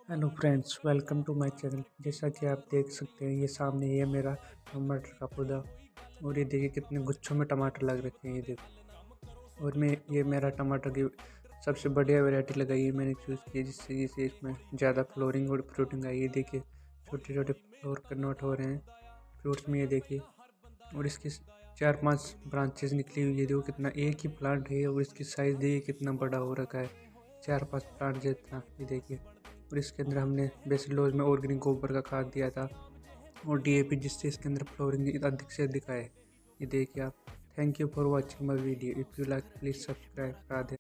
Hello friends, welcome to my channel. जैसा कि आप देख सकते हैं, ये सामने ये मेरा टमाटर का पौधा और ये देखिए कितने गुच्छों में टमाटर लग रखे हैं। ये देखो, और मैं ये मेरा टमाटर की सबसे बढ़िया वैरायटी लगाई है, मैंने चूज़ की है जिससे इसमें ज़्यादा फ्लोरिंग और फ्रूटिंग आई है। देखिए छोटे छोटे फ्लोर कन्वर्ट हो रहे हैं फ्रूट्स में, ये देखिए। और इसकी 4-5 ब्रांचेस निकली हुई है। देखो कितना, एक ही प्लांट है और इसकी साइज़ देखिए कितना बड़ा हो रखा है, 4-5 प्लांट जितना। ये देखिए, और इसके अंदर हमने बेसिलोज में ऑर्गेनिक गोबर का खाद दिया था और डीएपी, जिससे इसके अंदर फ्लोरिंग अधिक से अधिक आए। ये देखिए आप। Thank you for watching my video. If you like please subscribe. Radhe.